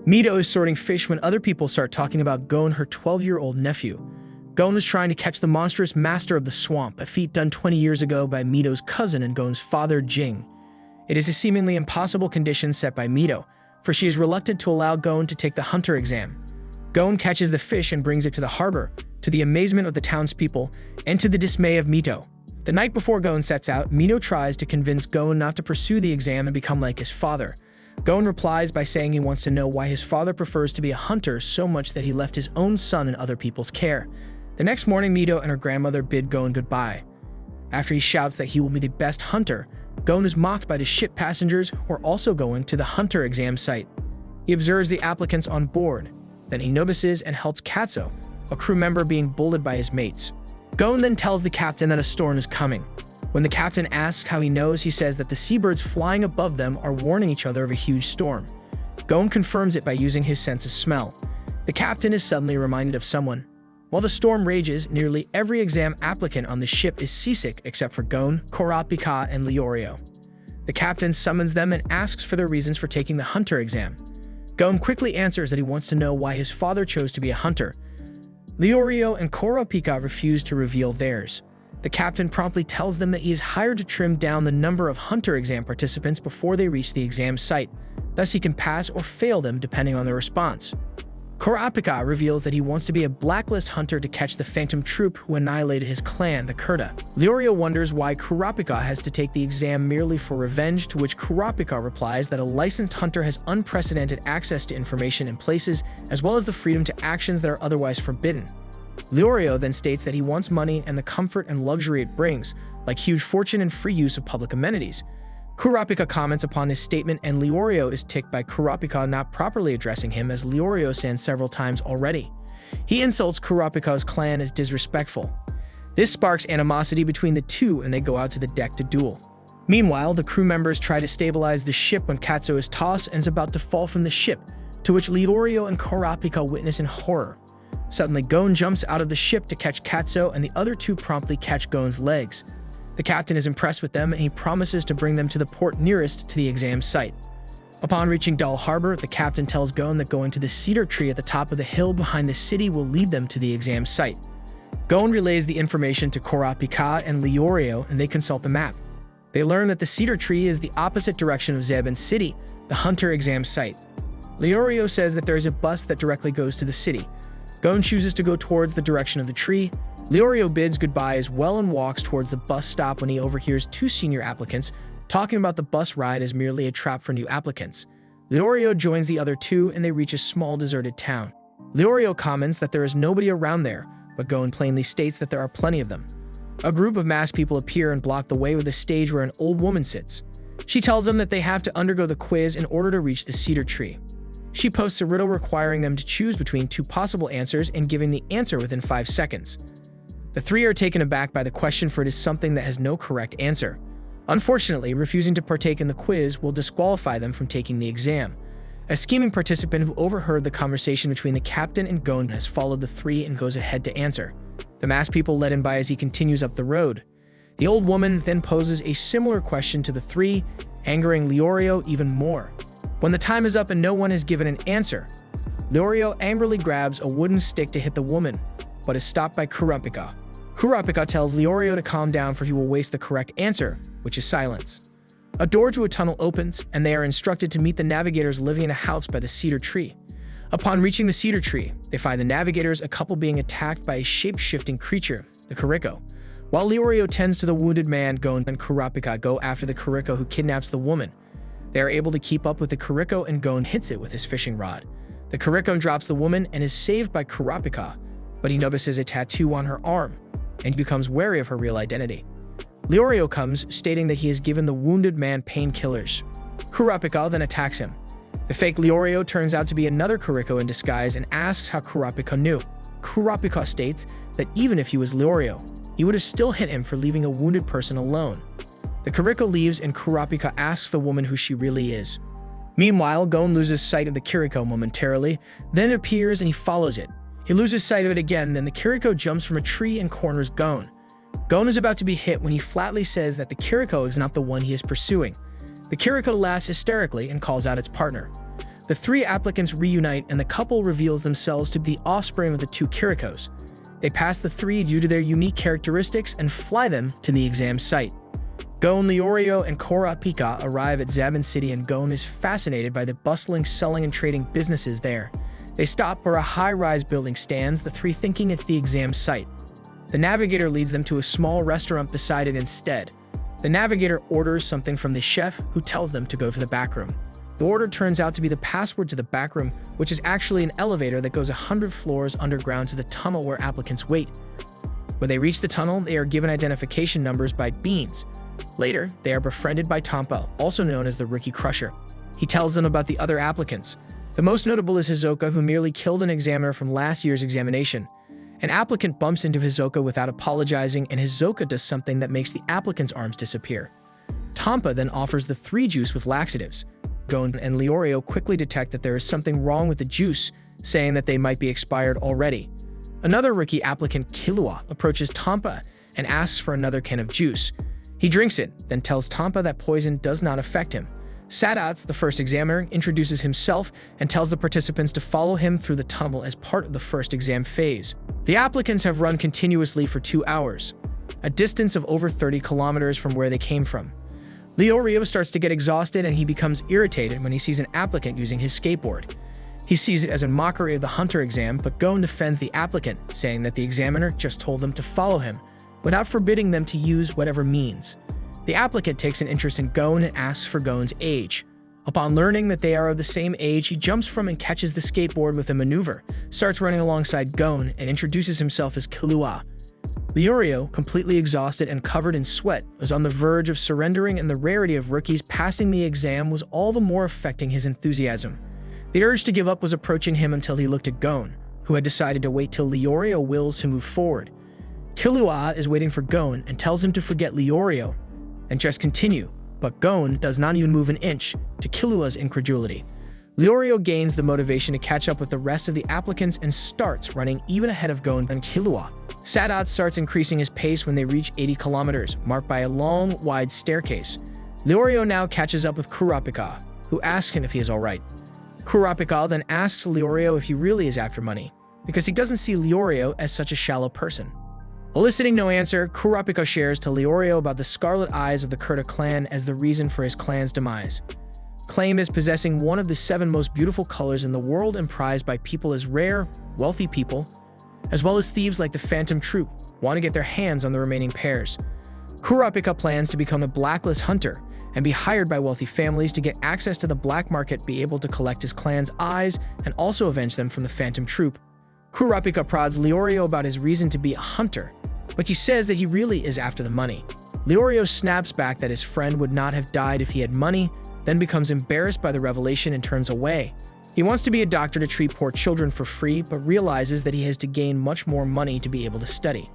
Mito is sorting fish when other people start talking about Gon, her 12-year-old nephew. Gon is trying to catch the monstrous master of the swamp, a feat done 20 years ago by Mito's cousin and Gon's father, Jing. It is a seemingly impossible condition set by Mito, for she is reluctant to allow Gon to take the hunter exam. Gon catches the fish and brings it to the harbor, to the amazement of the townspeople and to the dismay of Mito. The night before Gon sets out, Mito tries to convince Gon not to pursue the exam and become like his father. Gon replies by saying he wants to know why his father prefers to be a hunter so much that he left his own son in other people's care. The next morning, Mito and her grandmother bid Gon goodbye. After he shouts that he will be the best hunter, Gon is mocked by the ship passengers who are also going to the hunter exam site. He observes the applicants on board. Then he notices and helps Katsu, a crew member being bullied by his mates. Gon then tells the captain that a storm is coming. When the captain asks how he knows, he says that the seabirds flying above them are warning each other of a huge storm. Gon confirms it by using his sense of smell. The captain is suddenly reminded of someone. While the storm rages, nearly every exam applicant on the ship is seasick except for Gon, Kurapika, and Leorio. The captain summons them and asks for their reasons for taking the hunter exam. Gon quickly answers that he wants to know why his father chose to be a hunter. Leorio and Kurapika refuse to reveal theirs. The captain promptly tells them that he is hired to trim down the number of hunter exam participants before they reach the exam site. Thus he can pass or fail them depending on their response. Kurapika reveals that he wants to be a blacklist hunter to catch the Phantom Troop who annihilated his clan, the Kurta. Leorio wonders why Kurapika has to take the exam merely for revenge, to which Kurapika replies that a licensed hunter has unprecedented access to information and places, as well as the freedom to actions that are otherwise forbidden. Leorio then states that he wants money and the comfort and luxury it brings, like huge fortune and free use of public amenities. Kurapika comments upon his statement, and Leorio is ticked by Kurapika not properly addressing him, as Leorio said several times already. He insults Kurapika's clan as disrespectful. This sparks animosity between the two, and they go out to the deck to duel. Meanwhile, the crew members try to stabilize the ship when Katsu is tossed and is about to fall from the ship, to which Leorio and Kurapika witness in horror. Suddenly, Gon jumps out of the ship to catch Katsu, and the other two promptly catch Gon's legs. The captain is impressed with them, and he promises to bring them to the port nearest to the exam site. Upon reaching Dal Harbor, the captain tells Gon that going to the cedar tree at the top of the hill behind the city will lead them to the exam site. Gon relays the information to Kurapika and Leorio, and they consult the map. They learn that the cedar tree is the opposite direction of Zebin City, the hunter exam site. Leorio says that there is a bus that directly goes to the city. Gon chooses to go towards the direction of the tree. Leorio bids goodbye as well and walks towards the bus stop when he overhears two senior applicants talking about the bus ride as merely a trap for new applicants. Leorio joins the other two and they reach a small deserted town. Leorio comments that there is nobody around there, but Gon plainly states that there are plenty of them. A group of masked people appear and block the way with a stage where an old woman sits. She tells them that they have to undergo the quiz in order to reach the cedar tree. She posts a riddle requiring them to choose between two possible answers and giving the answer within 5 seconds. The three are taken aback by the question, for it is something that has no correct answer. Unfortunately, refusing to partake in the quiz will disqualify them from taking the exam. A scheming participant who overheard the conversation between the captain and Gon has followed the three and goes ahead to answer. The masked people let him by as he continues up the road. The old woman then poses a similar question to the three, angering Leorio even more. When the time is up and no one has given an answer, Leorio angrily grabs a wooden stick to hit the woman, but is stopped by Kurapika. Kurapika tells Leorio to calm down, for he will waste the correct answer, which is silence. A door to a tunnel opens, and they are instructed to meet the navigators living in a house by the cedar tree. Upon reaching the cedar tree, they find the navigators, a couple, being attacked by a shape-shifting creature, the Kuriko. While Leorio tends to the wounded man, Gon and Kurapika go after the Kuriko who kidnaps the woman. They are able to keep up with the Kuriko, and Gon hits it with his fishing rod. The Kuriko drops the woman and is saved by Kurapika, but he notices a tattoo on her arm, and becomes wary of her real identity. Leorio comes, stating that he has given the wounded man painkillers. Kurapika then attacks him. The fake Leorio turns out to be another Kuriko in disguise and asks how Kurapika knew. Kurapika states that even if he was Leorio, he would have still hit him for leaving a wounded person alone. The Kuriko leaves and Kurapika asks the woman who she really is. Meanwhile, Gon loses sight of the Kuriko momentarily, then it appears and he follows it. He loses sight of it again, then the Kuriko jumps from a tree and corners Gon. Gon is about to be hit when he flatly says that the Kuriko is not the one he is pursuing. The Kuriko laughs hysterically and calls out its partner. The three applicants reunite and the couple reveals themselves to be the offspring of the two Kirikos. They pass the three due to their unique characteristics and fly them to the exam site. Gon, Leorio, and Kurapika arrive at Zaban City and Gon is fascinated by the bustling selling and trading businesses there. They stop where a high-rise building stands, the three thinking it's the exam site. The navigator leads them to a small restaurant beside it instead. The navigator orders something from the chef, who tells them to go to the back room. The order turns out to be the password to the back room, which is actually an elevator that goes 100 floors underground to the tunnel where applicants wait. When they reach the tunnel, they are given identification numbers by Beans. Later, they are befriended by Tompa, also known as the Rookie Crusher. He tells them about the other applicants. The most notable is Hisoka, who merely killed an examiner from last year's examination. An applicant bumps into Hisoka without apologizing, and Hisoka does something that makes the applicant's arms disappear. Tompa then offers the three juice with laxatives. Gon and Leorio quickly detect that there is something wrong with the juice, saying that they might be expired already. Another rookie applicant, Killua, approaches Tompa and asks for another can of juice. He drinks it, then tells Tompa that poison does not affect him. Sadats, the first examiner, introduces himself and tells the participants to follow him through the tunnel as part of the first exam phase. The applicants have run continuously for 2 hours, a distance of over 30 kilometers from where they came from. Leorio starts to get exhausted and he becomes irritated when he sees an applicant using his skateboard. He sees it as a mockery of the hunter exam, but Gon defends the applicant, saying that the examiner just told them to follow him, without forbidding them to use whatever means. The applicant takes an interest in Gon and asks for Gon's age. Upon learning that they are of the same age, he jumps from and catches the skateboard with a maneuver, starts running alongside Gon, and introduces himself as Killua. Leorio, completely exhausted and covered in sweat, was on the verge of surrendering, and the rarity of rookies passing the exam was all the more affecting his enthusiasm. The urge to give up was approaching him until he looked at Gon, who had decided to wait till Leorio wills to move forward. Killua is waiting for Gon and tells him to forget Leorio and just continue, but Gon does not even move an inch, to Killua's incredulity. Leorio gains the motivation to catch up with the rest of the applicants and starts running even ahead of Gon and Killua. Sadats starts increasing his pace when they reach 80 kilometers, marked by a long, wide staircase. Leorio now catches up with Kurapika, who asks him if he is alright. Kurapika then asks Leorio if he really is after money, because he doesn't see Leorio as such a shallow person. Eliciting no answer, Kurapika shares to Leorio about the scarlet eyes of the Kurta clan as the reason for his clan's demise. Claimed as possessing one of the 7 most beautiful colors in the world and prized by people as rare, wealthy people, as well as thieves like the Phantom Troop, want to get their hands on the remaining pairs. Kurapika plans to become a blacklist hunter and be hired by wealthy families to get access to the black market, be able to collect his clan's eyes, and also avenge them from the Phantom Troop. Kurapika prods Leorio about his reason to be a hunter, but he says that he really is after the money. Leorio snaps back that his friend would not have died if he had money, then becomes embarrassed by the revelation and turns away. He wants to be a doctor to treat poor children for free, but realizes that he has to gain much more money to be able to study.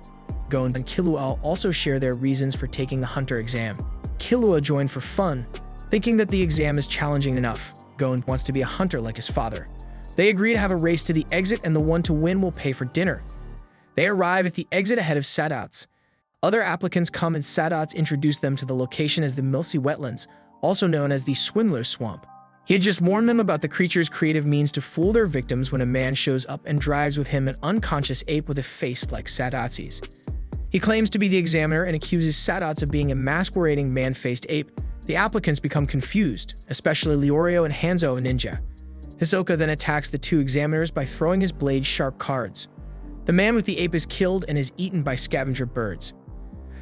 Gon and Killua also share their reasons for taking the hunter exam. Killua joined for fun, thinking that the exam is challenging enough. Gon wants to be a hunter like his father. They agree to have a race to the exit, and the one to win will pay for dinner. They arrive at the exit ahead of Sadats. Other applicants come and Sadats introduce them to the location as the Milsi Wetlands, also known as the Swindler's Swamp. He had just warned them about the creature's creative means to fool their victims when a man shows up and drives with him an unconscious ape with a face like Sadatsi's. He claims to be the examiner and accuses Sadats of being a masquerading man-faced ape. The applicants become confused, especially Leorio and Hanzo, a ninja. Hisoka then attacks the 2 examiners by throwing his blade-sharp cards. The man with the ape is killed and is eaten by scavenger birds.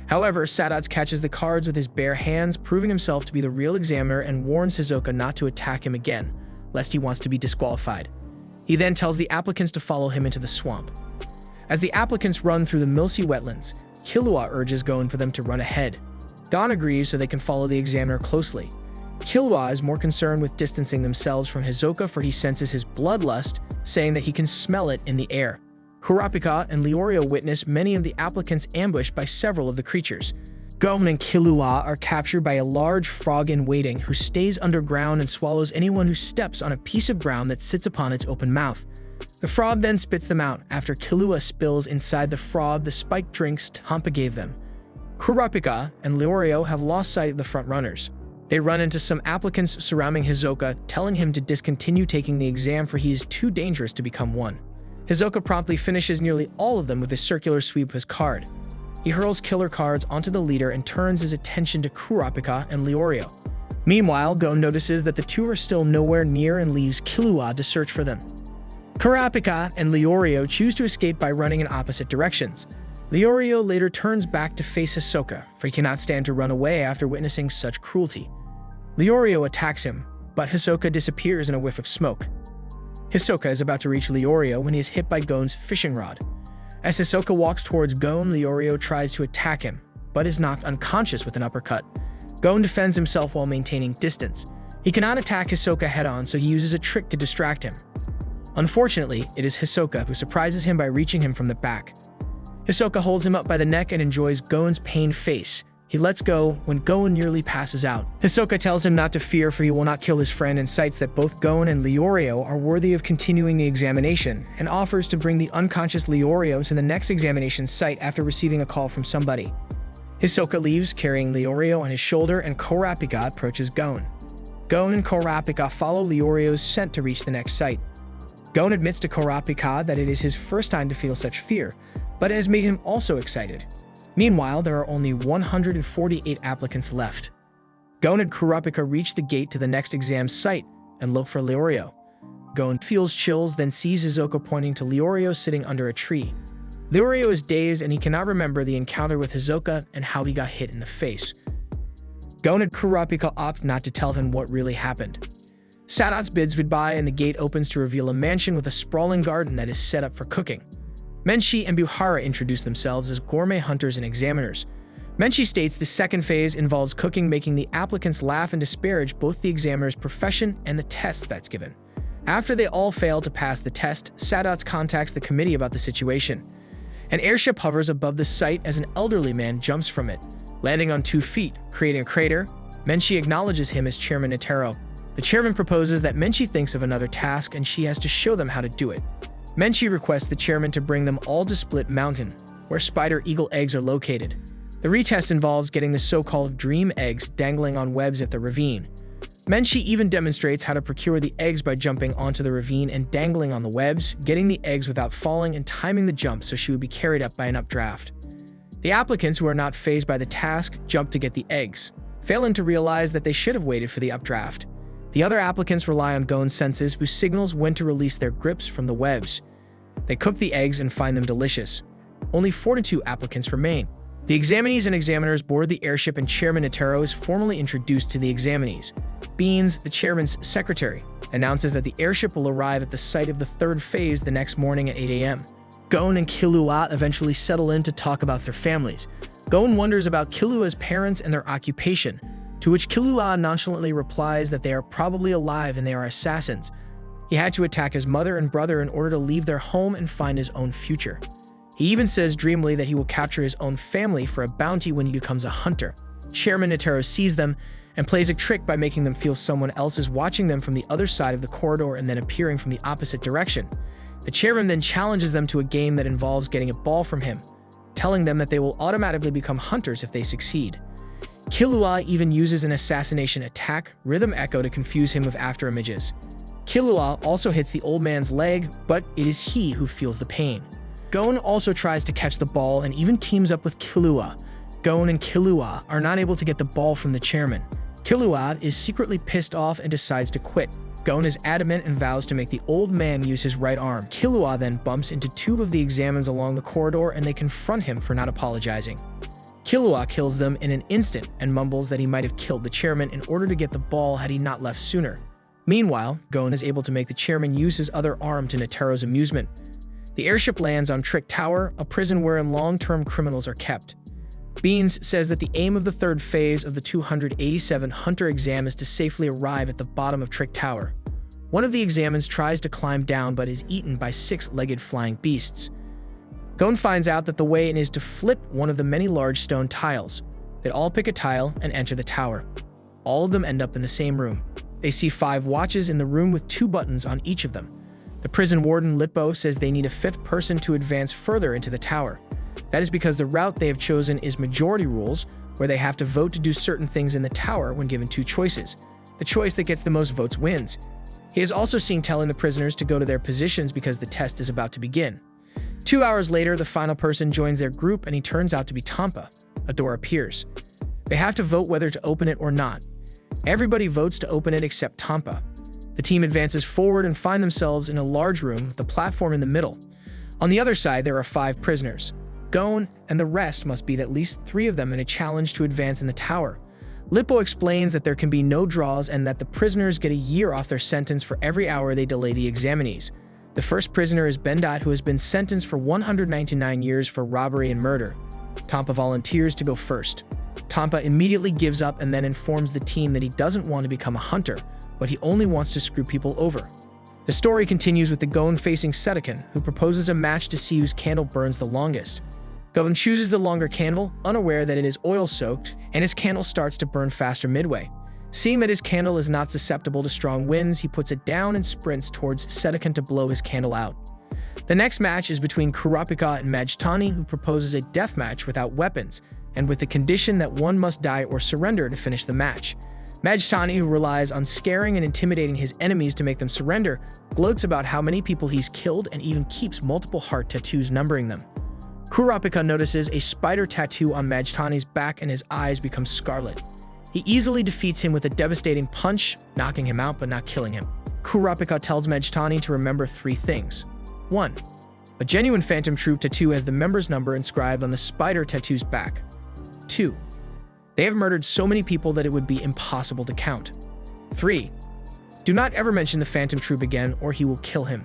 However, Sadats catches the cards with his bare hands, proving himself to be the real examiner, and warns Hisoka not to attack him again, lest he wants to be disqualified. He then tells the applicants to follow him into the swamp. As the applicants run through the Milsi Wetlands, Killua urges Gon for them to run ahead. Gon agrees so they can follow the examiner closely. Killua is more concerned with distancing themselves from Hisoka, for he senses his bloodlust, saying that he can smell it in the air. Kurapika and Leorio witness many of the applicants ambushed by several of the creatures. Gon and Killua are captured by a large frog in waiting who stays underground and swallows anyone who steps on a piece of ground that sits upon its open mouth. The frog then spits them out after Killua spills inside the frog the spiked drinks Tompa gave them. Kurapika and Leorio have lost sight of the front runners. They run into some applicants surrounding Hisoka, telling him to discontinue taking the exam for he is too dangerous to become one. Hisoka promptly finishes nearly all of them with a circular sweep of his card. He hurls killer cards onto the leader and turns his attention to Kurapika and Leorio. Meanwhile, Gon notices that the two are still nowhere near and leaves Killua to search for them. Kurapika and Leorio choose to escape by running in opposite directions. Leorio later turns back to face Hisoka, for he cannot stand to run away after witnessing such cruelty. Leorio attacks him, but Hisoka disappears in a whiff of smoke. Hisoka is about to reach Leorio when he is hit by Gon's fishing rod. As Hisoka walks towards Gon, Leorio tries to attack him, but is knocked unconscious with an uppercut. Gon defends himself while maintaining distance. He cannot attack Hisoka head-on, so he uses a trick to distract him. Unfortunately, it is Hisoka who surprises him by reaching him from the back. Hisoka holds him up by the neck and enjoys Gon's pained face. He lets go when Gon nearly passes out. Hisoka tells him not to fear, for he will not kill his friend, and cites that both Gon and Leorio are worthy of continuing the examination, and offers to bring the unconscious Leorio to the next examination site after receiving a call from somebody. Hisoka leaves, carrying Leorio on his shoulder, and Kurapika approaches Gon. Gon and Kurapika follow Leorio's scent to reach the next site. Gon admits to Kurapika that it is his first time to feel such fear, but it has made him also excited. Meanwhile, there are only 148 applicants left. Gon and Kurapika reach the gate to the next exam site and look for Leorio. Gon feels chills, then sees Hisoka pointing to Leorio sitting under a tree. Leorio is dazed and he cannot remember the encounter with Hisoka and how he got hit in the face. Gon and Kurapika opt not to tell him what really happened. Sadats bids goodbye and the gate opens to reveal a mansion with a sprawling garden that is set up for cooking. Menshi and Buhara introduce themselves as gourmet hunters and examiners. Menshi states the second phase involves cooking, making the applicants laugh and disparage both the examiner's profession and the test that's given. After they all fail to pass the test, Sadats contacts the committee about the situation. An airship hovers above the site as an elderly man jumps from it, landing on 2 feet, creating a crater. Menshi acknowledges him as Chairman Netero. The chairman proposes that Menshi thinks of another task and she has to show them how to do it. Menshi requests the chairman to bring them all to Split Mountain, where spider eagle eggs are located. The retest involves getting the so-called dream eggs dangling on webs at the ravine. Menshi even demonstrates how to procure the eggs by jumping onto the ravine and dangling on the webs, getting the eggs without falling and timing the jump so she would be carried up by an updraft. The applicants who are not fazed by the task jump to get the eggs, failing to realize that they should have waited for the updraft. The other applicants rely on Gon's senses, who signals when to release their grips from the webs. They cook the eggs and find them delicious. Only 42 applicants remain. The examinees and examiners board the airship and Chairman Netero is formally introduced to the examinees. Beans, the chairman's secretary, announces that the airship will arrive at the site of the third phase the next morning at 8 a.m. Gon and Killua eventually settle in to talk about their families. Gon wonders about Killua's parents and their occupation, to which Killua nonchalantly replies that they are probably alive and they are assassins. He had to attack his mother and brother in order to leave their home and find his own future. He even says dreamily that he will capture his own family for a bounty when he becomes a hunter. Chairman Netero sees them and plays a trick by making them feel someone else is watching them from the other side of the corridor and then appearing from the opposite direction. The chairman then challenges them to a game that involves getting a ball from him, telling them that they will automatically become hunters if they succeed. Killua even uses an assassination attack, Rhythm Echo, to confuse him with afterimages. Killua also hits the old man's leg, but it is he who feels the pain. Gon also tries to catch the ball and even teams up with Killua. Gon and Killua are not able to get the ball from the chairman. Killua is secretly pissed off and decides to quit. Gon is adamant and vows to make the old man use his right arm. Killua then bumps into 2 of the examines along the corridor and they confront him for not apologizing. Killua kills them in an instant and mumbles that he might have killed the chairman in order to get the ball had he not left sooner. Meanwhile, Gon is able to make the chairman use his other arm to Netero's amusement. The airship lands on Trick Tower, a prison wherein long-term criminals are kept. Beans says that the aim of the third phase of the 287 Hunter exam is to safely arrive at the bottom of Trick Tower. One of the examines tries to climb down but is eaten by 6-legged flying beasts. Gon finds out that the way in is to flip one of the many large stone tiles. They all pick a tile and enter the tower. All of them end up in the same room. They see 5 watches in the room with 2 buttons on each of them. The prison warden Lippo says they need a 5th person to advance further into the tower. That is because the route they have chosen is majority rules, where they have to vote to do certain things in the tower when given two choices. The choice that gets the most votes wins. He is also seen telling the prisoners to go to their positions because the test is about to begin. 2 hours later, the final person joins their group and he turns out to be Tampa. A door appears. They have to vote whether to open it or not. Everybody votes to open it except Tampa. The team advances forward and find themselves in a large room with a platform in the middle. On the other side, there are 5 prisoners. Gon and the rest must beat at least 3 of them in a challenge to advance in the tower. Lippo explains that there can be no draws and that the prisoners get a year off their sentence for every hour they delay the examinees. The first prisoner is Bendat, who has been sentenced for 199 years for robbery and murder. Tampa volunteers to go first. Tampa immediately gives up and then informs the team that he doesn't want to become a hunter, but he only wants to screw people over. The story continues with the Gon facing Sedekin, who proposes a match to see whose candle burns the longest. Gon chooses the longer candle, unaware that it is oil-soaked, and his candle starts to burn faster midway. Seeing that his candle is not susceptible to strong winds, he puts it down and sprints towards Sedekin to blow his candle out. The next match is between Kurapika and Majtani, who proposes a death match without weapons, and with the condition that one must die or surrender to finish the match. Majtani, who relies on scaring and intimidating his enemies to make them surrender, gloats about how many people he's killed and even keeps multiple heart tattoos numbering them. Kurapika notices a spider tattoo on Majtani's back and his eyes become scarlet. He easily defeats him with a devastating punch, knocking him out but not killing him. Kurapika tells Majtani to remember 3 things. 1. A genuine Phantom Troop tattoo has the member's number inscribed on the spider tattoo's back. 2. They have murdered so many people that it would be impossible to count. 3. Do not ever mention the Phantom Troop again or he will kill him.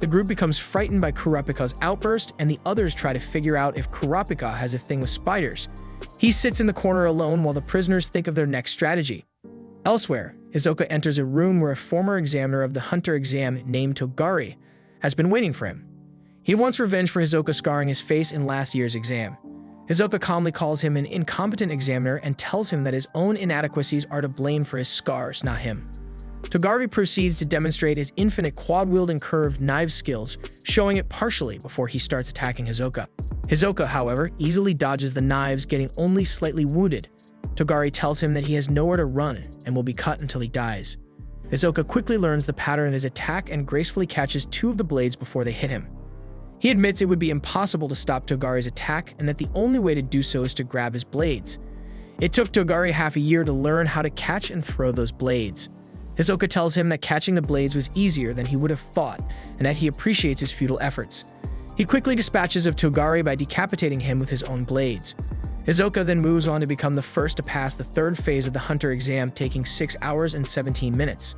The group becomes frightened by Kurapika's outburst, and the others try to figure out if Kurapika has a thing with spiders. He sits in the corner alone while the prisoners think of their next strategy. Elsewhere, Hisoka enters a room where a former examiner of the Hunter exam named Togari has been waiting for him. He wants revenge for Hisoka scarring his face in last year's exam. Hisoka calmly calls him an incompetent examiner and tells him that his own inadequacies are to blame for his scars, not him. Togari proceeds to demonstrate his infinite quad-wielding curved knife skills, showing it partially before he starts attacking Hisoka. Hisoka, however, easily dodges the knives, getting only slightly wounded. Togari tells him that he has nowhere to run and will be cut until he dies. Hisoka quickly learns the pattern of his attack and gracefully catches 2 of the blades before they hit him. He admits it would be impossible to stop Togari's attack and that the only way to do so is to grab his blades. It took Togari half a year to learn how to catch and throw those blades. Hisoka tells him that catching the blades was easier than he would have thought, and that he appreciates his futile efforts. He quickly dispatches of Togari by decapitating him with his own blades. Hisoka then moves on to become the first to pass the 3rd phase of the Hunter exam, taking 6 hours and 17 minutes.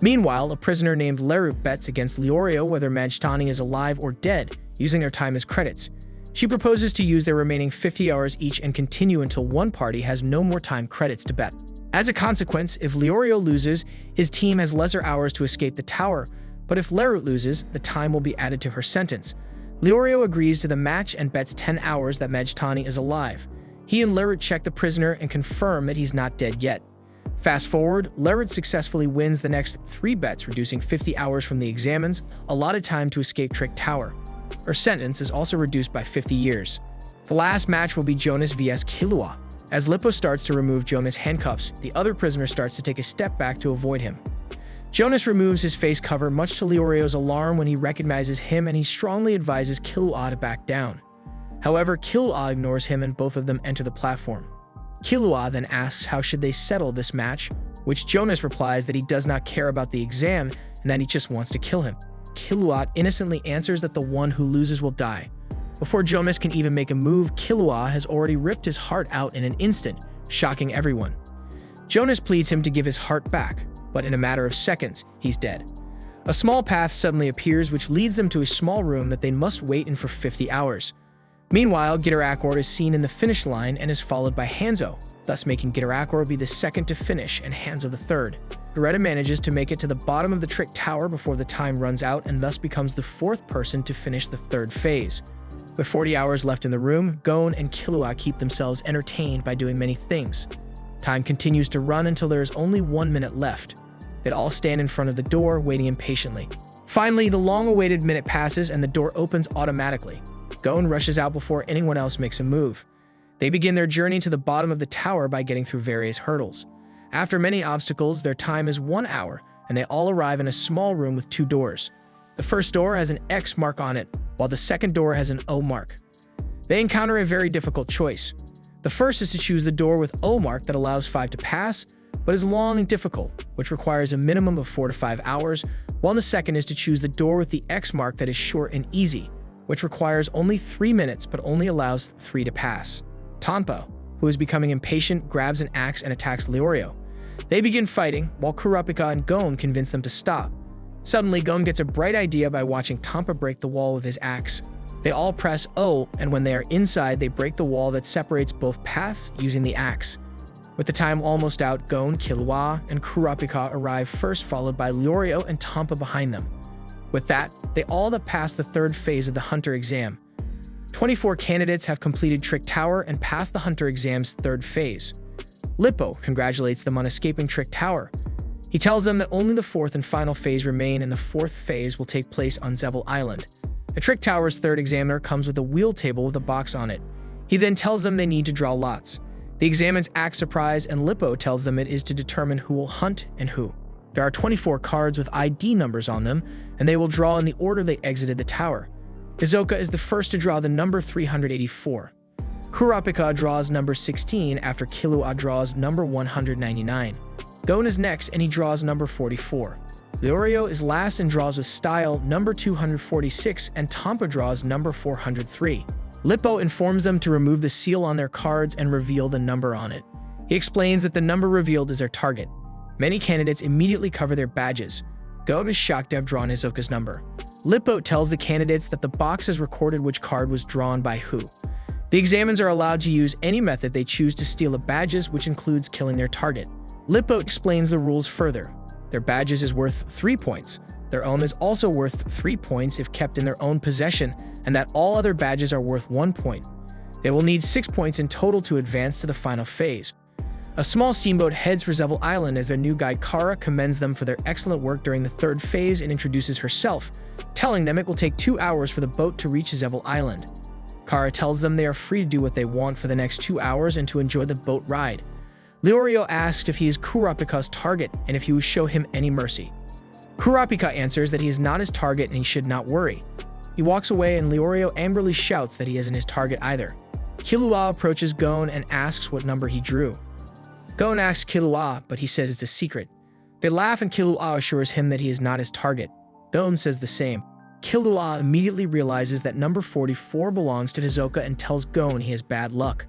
Meanwhile, a prisoner named Lerut bets against Leorio whether Majtani is alive or dead, using their time as credits. She proposes to use their remaining 50 hours each and continue until one party has no more time credits to bet. As a consequence, if Leorio loses, his team has lesser hours to escape the tower, but if Lerut loses, the time will be added to her sentence. Leorio agrees to the match and bets 10 hours that Majtani is alive. He and Lerut check the prisoner and confirm that he's not dead yet. Fast forward, Lerut successfully wins the next 3 bets, reducing 50 hours from the examens, allotted time to escape Trick Tower. Her sentence is also reduced by 50 years. The last match will be Jonas vs Killua. As Lippo starts to remove Jonas' handcuffs, the other prisoner starts to take a step back to avoid him. Jonas removes his face cover, much to Leorio's alarm when he recognizes him, and he strongly advises Killua to back down. However, Killua ignores him and both of them enter the platform. Killua then asks how should they settle this match, which Jonas replies that he does not care about the exam and that he just wants to kill him. Killua innocently answers that the one who loses will die. Before Jonas can even make a move, Killua has already ripped his heart out in an instant, shocking everyone. Jonas pleads him to give his heart back, but in a matter of seconds, he's dead. A small path suddenly appears which leads them to a small room that they must wait in for 50 hours. Meanwhile, Gitarakor is seen in the finish line and is followed by Hanzo, thus making Gitarakor be the second to finish and Hanzo the third. Beretta manages to make it to the bottom of the Trick Tower before the time runs out and thus becomes the 4th person to finish the 3rd phase. With 40 hours left in the room, Gon and Killua keep themselves entertained by doing many things. Time continues to run until there is only 1 minute left. They all stand in front of the door, waiting impatiently. Finally, the long-awaited minute passes and the door opens automatically. Gon rushes out before anyone else makes a move. They begin their journey to the bottom of the tower by getting through various hurdles. After many obstacles, their time is 1 hour, and they all arrive in a small room with 2 doors. The first door has an X mark on it, while the second door has an O mark. They encounter a very difficult choice. The first is to choose the door with O mark that allows 5 to pass, but is long and difficult, which requires a minimum of 4 to 5 hours, while the second is to choose the door with the X mark that is short and easy, which requires only 3 minutes but only allows 3 to pass. Tonpa, who is becoming impatient, grabs an axe and attacks Leorio. They begin fighting, while Kurapika and Gon convince them to stop. Suddenly, Gon gets a bright idea by watching Tonpa break the wall with his axe. They all press O, and when they are inside, they break the wall that separates both paths using the axe. With the time almost out, Gon, Killua, and Kurapika arrive first, followed by Leorio and Tonpa behind them. With that, they all have passed the 3rd phase of the Hunter exam. 24 candidates have completed Trick Tower and passed the Hunter exam's 3rd phase. Lippo congratulates them on escaping Trick Tower. He tells them that only the 4th and final phase remain, and the 4th phase will take place on Zevel Island. The Trick Tower's 3rd examiner comes with a wheel table with a box on it. He then tells them they need to draw lots. The examiners act surprised, and Lippo tells them it is to determine who will hunt and who. There are 24 cards with ID numbers on them, and they will draw in the order they exited the tower. Hisoka is the first to draw the number 384. Kurapika draws number 16 after Killua draws number 199. Gon is next and he draws number 44. Leorio is last and draws with style number 246, and Tonpa draws number 403. Lippo informs them to remove the seal on their cards and reveal the number on it. He explains that the number revealed is their target. Many candidates immediately cover their badges. Gon is shocked to have drawn Hisoka's number. Lippo tells the candidates that the box has recorded which card was drawn by who. The examiners are allowed to use any method they choose to steal the badges, which includes killing their target. Lippo explains the rules further. Their badges is worth 3 points. Their own is also worth 3 points if kept in their own possession, and that all other badges are worth 1 point. They will need 6 points in total to advance to the final phase. A small steamboat heads for Zevel Island as their new guide Kara commends them for their excellent work during the 3rd phase and introduces herself, telling them it will take 2 hours for the boat to reach Zevel Island. Kara tells them they are free to do what they want for the next 2 hours and to enjoy the boat ride. Leorio asks if he is Kurapika's target and if he will show him any mercy. Kurapika answers that he is not his target and he should not worry. He walks away and Leorio angrily shouts that he isn't his target either. Killua approaches Gon and asks what number he drew. Gon asks Killua, but he says it's a secret. They laugh and Killua assures him that he is not his target. Gon says the same. Killua immediately realizes that number 44 belongs to Hisoka and tells Gon he has bad luck.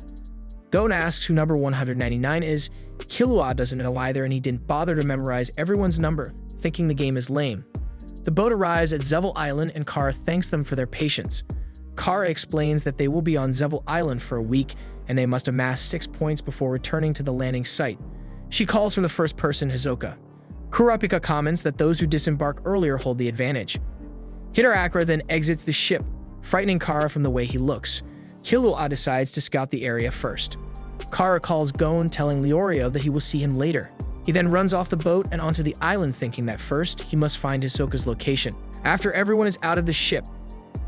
Gon asks who number 199 is. Killua doesn't know either and he didn't bother to memorize everyone's number, thinking the game is lame. The boat arrives at Zevel Island and Kara thanks them for their patience. Kara explains that they will be on Zevel Island for a week and they must amass 6 points before returning to the landing site. She calls from the first person Hisoka. Kurapika comments that those who disembark earlier hold the advantage. Hitarakura then exits the ship, frightening Kara from the way he looks. Killua decides to scout the area first. Kara calls Gon, telling Leorio that he will see him later. He then runs off the boat and onto the island, thinking that first he must find Hisoka's location. After everyone is out of the ship,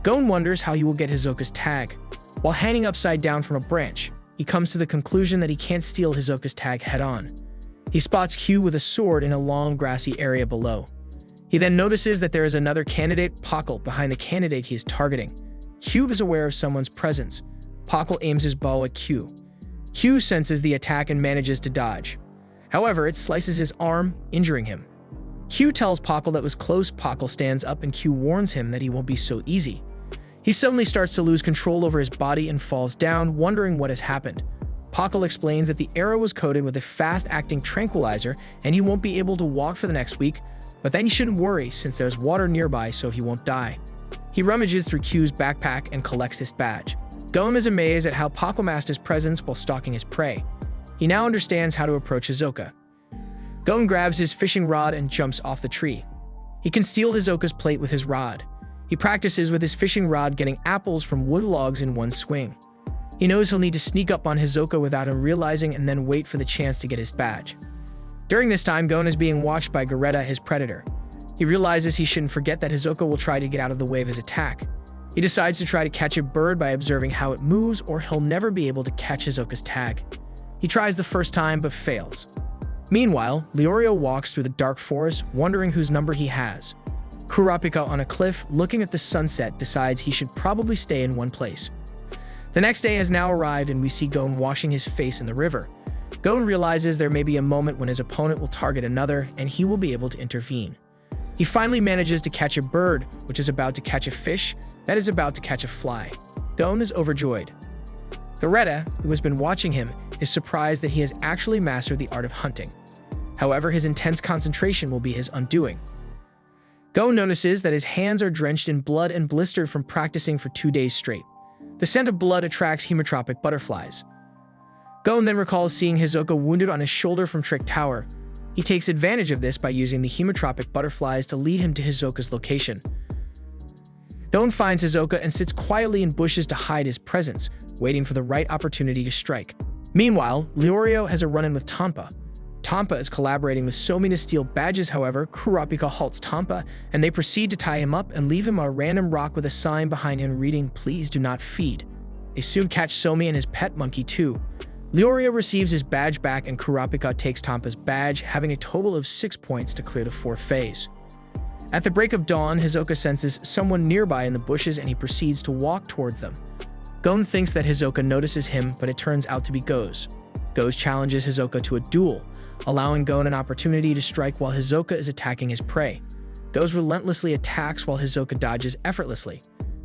Gon wonders how he will get Hisoka's tag. While hanging upside down from a branch, he comes to the conclusion that he can't steal Hisoka's tag head-on. He spots Q with a sword in a long grassy area below. He then notices that there is another candidate, Pakal, behind the candidate he is targeting. Q is aware of someone's presence. Pakal aims his bow at Q. Q senses the attack and manages to dodge. However, it slices his arm, injuring him. Q tells Pakal that it was close. Pakal stands up and Q warns him that he won't be so easy. He suddenly starts to lose control over his body and falls down, wondering what has happened. Pakal explains that the arrow was coated with a fast-acting tranquilizer and he won't be able to walk for the next week, but then he shouldn't worry since there's water nearby so he won't die. He rummages through Q's backpack and collects his badge. Gon is amazed at how Pakal masked his presence while stalking his prey. He now understands how to approach Hisoka. Gon grabs his fishing rod and jumps off the tree. He can steal Hisoka's plate with his rod. He practices with his fishing rod getting apples from wood logs in one swing. He knows he'll need to sneak up on Hisoka without him realizing and then wait for the chance to get his badge. During this time, Gon is being watched by Gareta, his predator. He realizes he shouldn't forget that Hisoka will try to get out of the way of his attack. He decides to try to catch a bird by observing how it moves, or he'll never be able to catch Hisoka's tag. He tries the first time but fails. Meanwhile, Leorio walks through the dark forest, wondering whose number he has. Kurapika, on a cliff, looking at the sunset, decides he should probably stay in one place. The next day has now arrived and we see Gon washing his face in the river. Gon realizes there may be a moment when his opponent will target another and he will be able to intervene. He finally manages to catch a bird, which is about to catch a fish that is about to catch a fly. Gon is overjoyed. Thoretta, who has been watching him, is surprised that he has actually mastered the art of hunting. However, his intense concentration will be his undoing. Gon notices that his hands are drenched in blood and blistered from practicing for 2 days straight. The scent of blood attracts hemotropic butterflies. Gon then recalls seeing Hisoka wounded on his shoulder from Trick Tower. He takes advantage of this by using the hemotropic butterflies to lead him to Hisoka's location. Gon finds Hisoka and sits quietly in bushes to hide his presence, waiting for the right opportunity to strike. Meanwhile, Leorio has a run-in with Tanpa. Tanpa is collaborating with Somi to steal badges. However, Kurapika halts Tanpa, and they proceed to tie him up and leave him on a random rock with a sign behind him reading, "Please do not feed." They soon catch Somi and his pet monkey too. Leorio receives his badge back and Kurapika takes Tampa's badge, having a total of 6 points to clear the 4th phase. At the break of dawn, Hisoka senses someone nearby in the bushes and he proceeds to walk towards them. Gon thinks that Hisoka notices him, but it turns out to be Goz. Goz challenges Hisoka to a duel, allowing Gon an opportunity to strike while Hisoka is attacking his prey. Goz relentlessly attacks while Hisoka dodges effortlessly.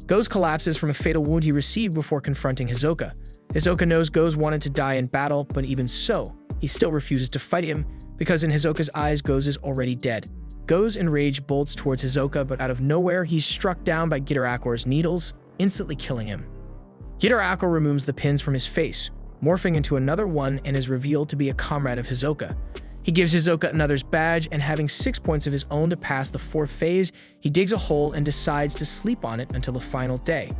Goz collapses from a fatal wound he received before confronting Hisoka. Hisoka knows Goz wanted to die in battle, but even so, he still refuses to fight him because in Hisoka's eyes, Goz is already dead. Goz enraged bolts towards Hisoka, but out of nowhere, he's struck down by Gitarakor's needles, instantly killing him. Gitarakor removes the pins from his face, morphing into another one and is revealed to be a comrade of Hisoka. He gives Hisoka another's badge, and having 6 points of his own to pass the 4th phase, he digs a hole and decides to sleep on it until the final day.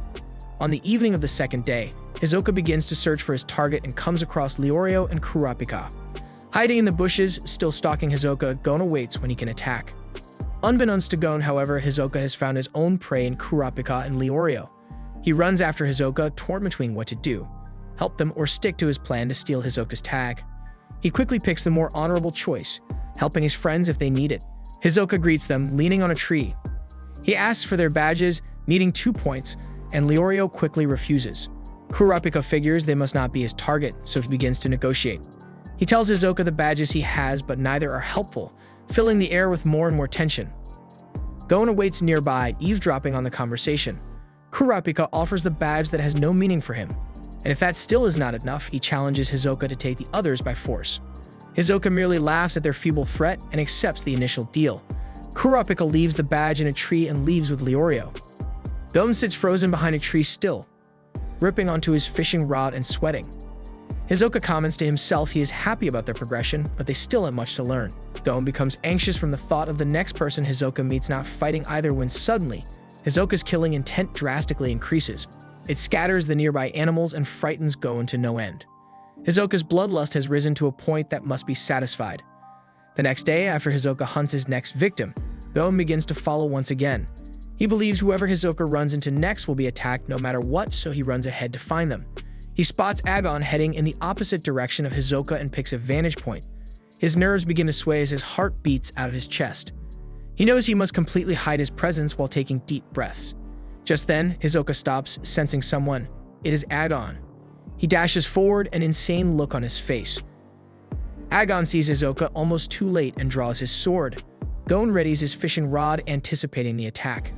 On the evening of the 2nd day, Hisoka begins to search for his target and comes across Leorio and Kurapika. Hiding in the bushes, still stalking Hisoka, Gon awaits when he can attack. Unbeknownst to Gon, however, Hisoka has found his own prey in Kurapika and Leorio. He runs after Hisoka, torn between what to do: help them or stick to his plan to steal Hisoka's tag. He quickly picks the more honorable choice, helping his friends if they need it. Hisoka greets them, leaning on a tree. He asks for their badges, needing 2 points, and Leorio quickly refuses. Kurapika figures they must not be his target, so he begins to negotiate. He tells Hisoka the badges he has, but neither are helpful, filling the air with more and more tension. Gon awaits nearby, eavesdropping on the conversation. Kurapika offers the badge that has no meaning for him, and if that still is not enough, he challenges Hisoka to take the others by force. Hisoka merely laughs at their feeble threat and accepts the initial deal. Kurapika leaves the badge in a tree and leaves with Leorio. Gon sits frozen behind a tree still, ripping onto his fishing rod and sweating. Hisoka comments to himself he is happy about their progression, but they still have much to learn. Gon becomes anxious from the thought of the next person Hisoka meets not fighting either when suddenly, Hisoka's killing intent drastically increases. It scatters the nearby animals and frightens Gon to no end. Hisoka's bloodlust has risen to a point that must be satisfied. The next day, after Hisoka hunts his next victim, Gon begins to follow once again. He believes whoever Hisoka runs into next will be attacked no matter what, so he runs ahead to find them. He spots Agon heading in the opposite direction of Hisoka and picks a vantage point. His nerves begin to sway as his heart beats out of his chest. He knows he must completely hide his presence while taking deep breaths. Just then, Hisoka stops, sensing someone. It is Agon. He dashes forward, an insane look on his face. Agon sees Hisoka almost too late and draws his sword. Gon readies his fishing rod, anticipating the attack.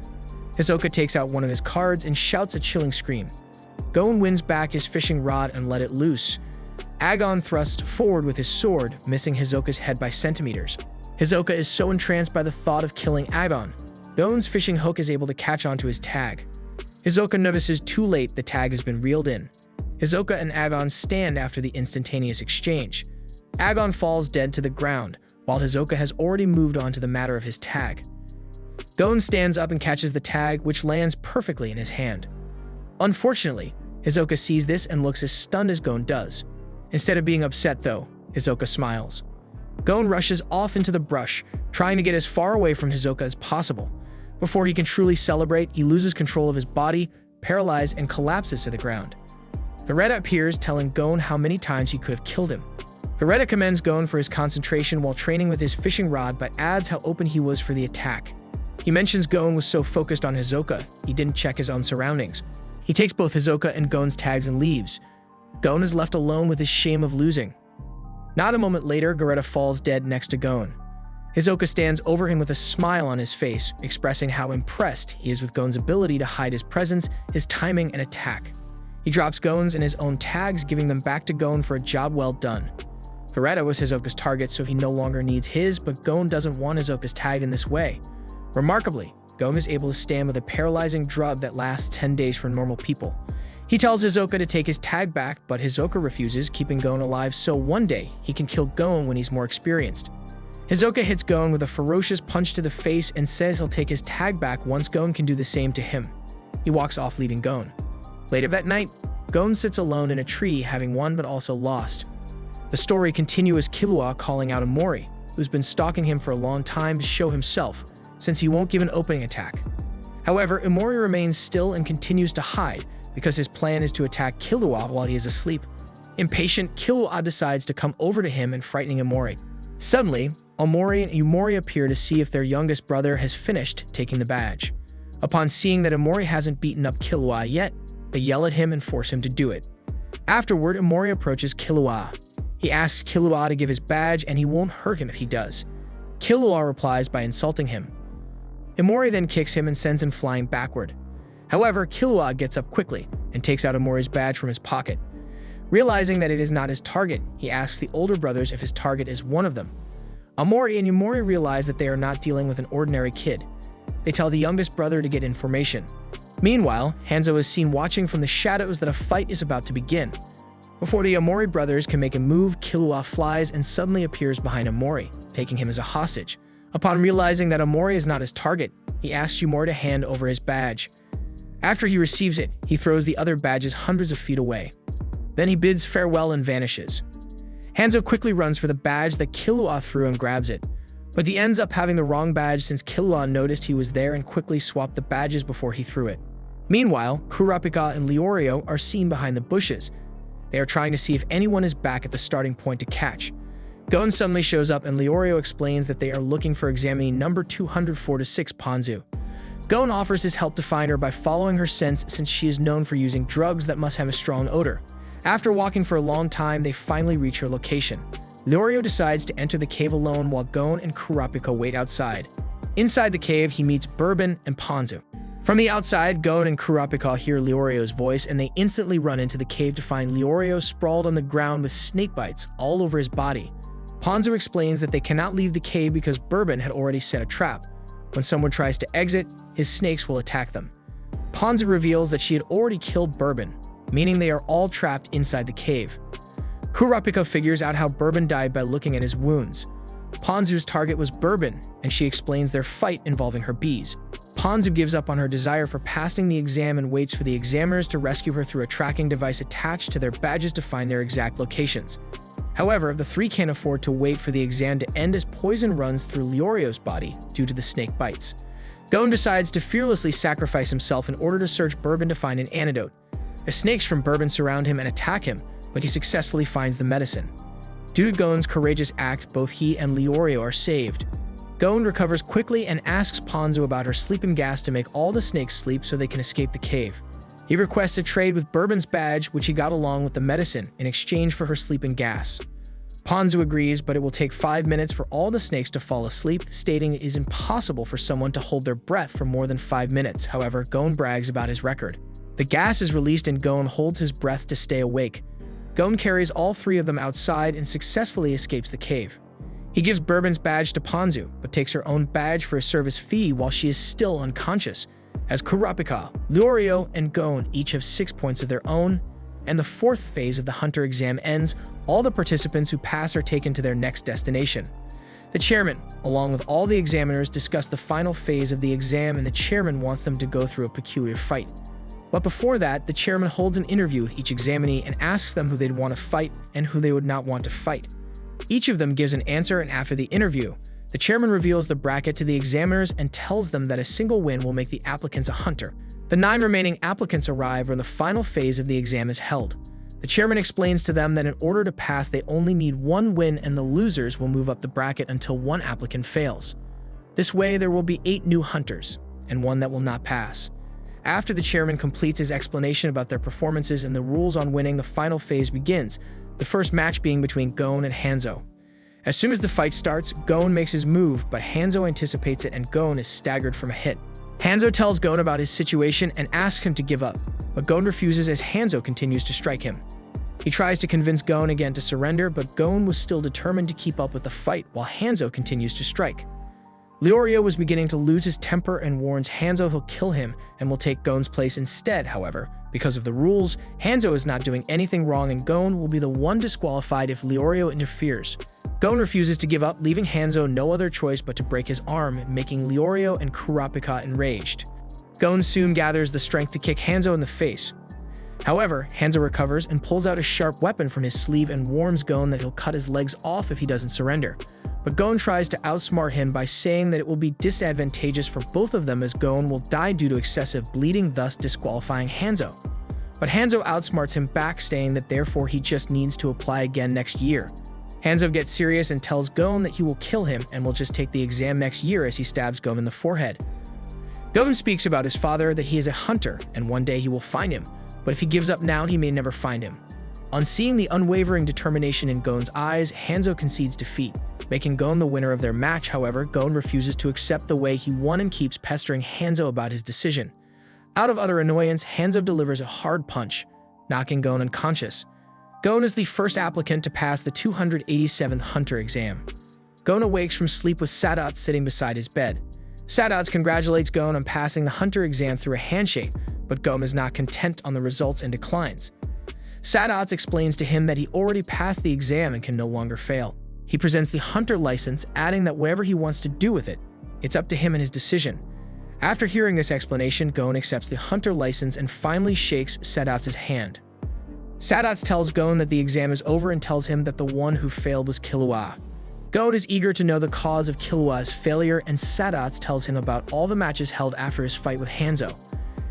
Hisoka takes out one of his cards and shouts a chilling scream. Gon wins back his fishing rod and let it loose. Agon thrusts forward with his sword, missing Hisoka's head by centimeters. Hisoka is so entranced by the thought of killing Agon. Gon's fishing hook is able to catch onto his tag. Hisoka notices too late the tag has been reeled in. Hisoka and Agon stand after the instantaneous exchange. Agon falls dead to the ground, while Hisoka has already moved on to the matter of his tag. Gon stands up and catches the tag, which lands perfectly in his hand. Unfortunately, Hisoka sees this and looks as stunned as Gon does. Instead of being upset though, Hisoka smiles. Gon rushes off into the brush, trying to get as far away from Hisoka as possible. Before he can truly celebrate, he loses control of his body, paralyzed, and collapses to the ground. Beretta appears, telling Gon how many times he could have killed him. Beretta commends Gon for his concentration while training with his fishing rod, but adds how open he was for the attack. He mentions Gon was so focused on Hisoka, he didn't check his own surroundings. He takes both Hisoka and Gon's tags and leaves. Gon is left alone with his shame of losing. Not a moment later, Beretta falls dead next to Gon. Hisoka stands over him with a smile on his face, expressing how impressed he is with Gon's ability to hide his presence, his timing, and attack. He drops Gon's and his own tags, giving them back to Gon for a job well done. Beretta was Hisoka's target, so he no longer needs his, but Gon doesn't want Hisoka's tag in this way. Remarkably, Gon is able to stand with a paralyzing drug that lasts 10 days for normal people. He tells Hisoka to take his tag back, but Hisoka refuses, keeping Gon alive so one day he can kill Gon when he's more experienced. Hisoka hits Gon with a ferocious punch to the face and says he'll take his tag back once Gon can do the same to him. He walks off, leaving Gon. Later that night, Gon sits alone in a tree, having won but also lost. The story continues, Killua calling out Amori, who's been stalking him for a long time, to show himself, since he won't give an opening attack. However, Amori remains still and continues to hide, because his plan is to attack Killua while he is asleep. Impatient, Killua decides to come over to him and frightening Amori. Suddenly, Amori and Yumori appear to see if their youngest brother has finished taking the badge. Upon seeing that Amori hasn't beaten up Killua yet, they yell at him and force him to do it. Afterward, Amori approaches Killua. He asks Killua to give his badge and he won't hurt him if he does. Killua replies by insulting him. Amori then kicks him and sends him flying backward. However, Killua gets up quickly and takes out Amori's badge from his pocket. Realizing that it is not his target, he asks the older brothers if his target is one of them. Amori and Yumori realize that they are not dealing with an ordinary kid. They tell the youngest brother to get information. Meanwhile, Hanzo is seen watching from the shadows that a fight is about to begin. Before the Amori brothers can make a move, Killua flies and suddenly appears behind Amori, taking him as a hostage. Upon realizing that Amori is not his target, he asks Yumori to hand over his badge. After he receives it, he throws the other badges hundreds of feet away. Then he bids farewell and vanishes. Hanzo quickly runs for the badge that Killua threw and grabs it, but he ends up having the wrong badge since Killua noticed he was there and quickly swapped the badges before he threw it. Meanwhile, Kurapika and Leorio are seen behind the bushes. They are trying to see if anyone is back at the starting point to catch. Gon suddenly shows up and Leorio explains that they are looking for examinee number 246 Ponzu. Gon offers his help to find her by following her scents since she is known for using drugs that must have a strong odor. After walking for a long time, they finally reach her location. Leorio decides to enter the cave alone while Gon and Kurapika wait outside. Inside the cave, he meets Bourbon and Ponzu. From the outside, Gon and Kurapika hear Leorio's voice and they instantly run into the cave to find Leorio sprawled on the ground with snake bites all over his body. Ponzu explains that they cannot leave the cave because Bourbon had already set a trap. When someone tries to exit, his snakes will attack them. Ponzu reveals that she had already killed Bourbon, meaning they are all trapped inside the cave. Kurapika figures out how Bourbon died by looking at his wounds. Ponzu's target was Bourbon, and she explains their fight involving her bees. Ponzu gives up on her desire for passing the exam and waits for the examiners to rescue her through a tracking device attached to their badges to find their exact locations. However, the three can't afford to wait for the exam to end as poison runs through Leorio's body due to the snake bites. Gon decides to fearlessly sacrifice himself in order to search Bourbon to find an antidote. The snakes from Bourbon surround him and attack him, but he successfully finds the medicine. Due to Gon's courageous act, both he and Leorio are saved. Gon recovers quickly and asks Ponzu about her sleeping gas to make all the snakes sleep so they can escape the cave. He requests a trade with Bourbon's badge, which he got along with the medicine, in exchange for her sleeping gas. Ponzu agrees, but it will take 5 minutes for all the snakes to fall asleep, stating it is impossible for someone to hold their breath for more than 5 minutes. However, Gon brags about his record. The gas is released and Gon holds his breath to stay awake. Gon carries all three of them outside and successfully escapes the cave. He gives Bourbon's badge to Ponzu, but takes her own badge for a service fee while she is still unconscious. As Kurapika, Leorio, and Gon each have 6 points of their own, and the fourth phase of the Hunter exam ends, all the participants who pass are taken to their next destination. The chairman, along with all the examiners, discuss the final phase of the exam and the chairman wants them to go through a peculiar fight. But before that, the chairman holds an interview with each examinee and asks them who they'd want to fight and who they would not want to fight. Each of them gives an answer, and after the interview, The chairman reveals the bracket to the examiners and tells them that a single win will make the applicants a hunter. The 9 remaining applicants arrive when the final phase of the exam is held. The chairman explains to them that in order to pass, they only need 1 win and the losers will move up the bracket until 1 applicant fails. This way, there will be 8 new hunters, and 1 that will not pass. After the chairman completes his explanation about their performances and the rules on winning, the final phase begins, the first match being between Gon and Hanzo. As soon as the fight starts, Gon makes his move, but Hanzo anticipates it and Gon is staggered from a hit. Hanzo tells Gon about his situation and asks him to give up, but Gon refuses as Hanzo continues to strike him. He tries to convince Gon again to surrender, but Gon was still determined to keep up with the fight while Hanzo continues to strike. Leorio was beginning to lose his temper and warns Hanzo he'll kill him and will take Gon's place instead. However, because of the rules, Hanzo is not doing anything wrong and Gon will be the one disqualified if Leorio interferes. Gon refuses to give up, leaving Hanzo no other choice but to break his arm, making Leorio and Kurapika enraged. Gon soon gathers the strength to kick Hanzo in the face. However, Hanzo recovers and pulls out a sharp weapon from his sleeve and warns Gon that he'll cut his legs off if he doesn't surrender. But Gon tries to outsmart him by saying that it will be disadvantageous for both of them as Gon will die due to excessive bleeding, thus disqualifying Hanzo. But Hanzo outsmarts him back, saying that therefore he just needs to apply again next year. Hanzo gets serious and tells Gon that he will kill him and will just take the exam next year as he stabs Gon in the forehead. Gon speaks about his father, that he is a hunter and one day he will find him, but if he gives up now, he may never find him. On seeing the unwavering determination in Gon's eyes, Hanzo concedes defeat, making Gon the winner of their match. However, Gon refuses to accept the way he won and keeps pestering Hanzo about his decision. Out of utter annoyance, Hanzo delivers a hard punch, knocking Gon unconscious. Gon is the first applicant to pass the 287th Hunter exam. Gon awakes from sleep with Sadat sitting beside his bed. Sadat congratulates Gon on passing the Hunter exam through a handshake, but Gon is not content on the results and declines. Sadat explains to him that he already passed the exam and can no longer fail. He presents the Hunter license, adding that whatever he wants to do with it, it's up to him and his decision. After hearing this explanation, Gon accepts the Hunter license and finally shakes Sadat's hand. Sadat tells Gon that the exam is over and tells him that the one who failed was Killua. Gon is eager to know the cause of Killua's failure, and Sadat tells him about all the matches held after his fight with Hanzo.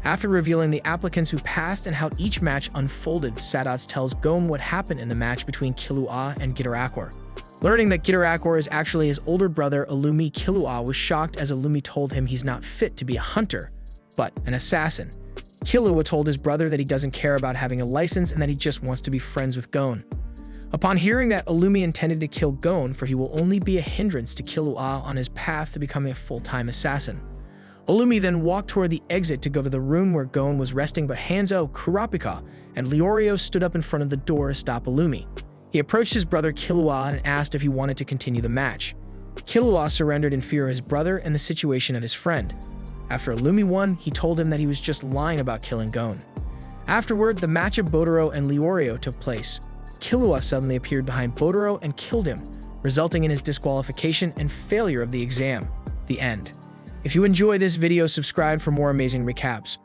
After revealing the applicants who passed and how each match unfolded, Sadat tells Gon what happened in the match between Killua and Gitarakor. Learning that Gitarakor is actually his older brother Illumi, Killua was shocked as Illumi told him he's not fit to be a hunter, but an assassin. Killua told his brother that he doesn't care about having a license and that he just wants to be friends with Gon. Upon hearing that, Illumi intended to kill Gon, for he will only be a hindrance to Killua on his path to becoming a full-time assassin. Illumi then walked toward the exit to go to the room where Gon was resting, but Hanzo, Kurapika, and Leorio stood up in front of the door to stop Illumi. He approached his brother Killua and asked if he wanted to continue the match. Killua surrendered in fear of his brother and the situation of his friend. After Illumi won, he told him that he was just lying about killing Gon. Afterward, the match of Botaro and Leorio took place. Killua suddenly appeared behind Botaro and killed him, resulting in his disqualification and failure of the exam. The end. If you enjoy this video, subscribe for more amazing recaps.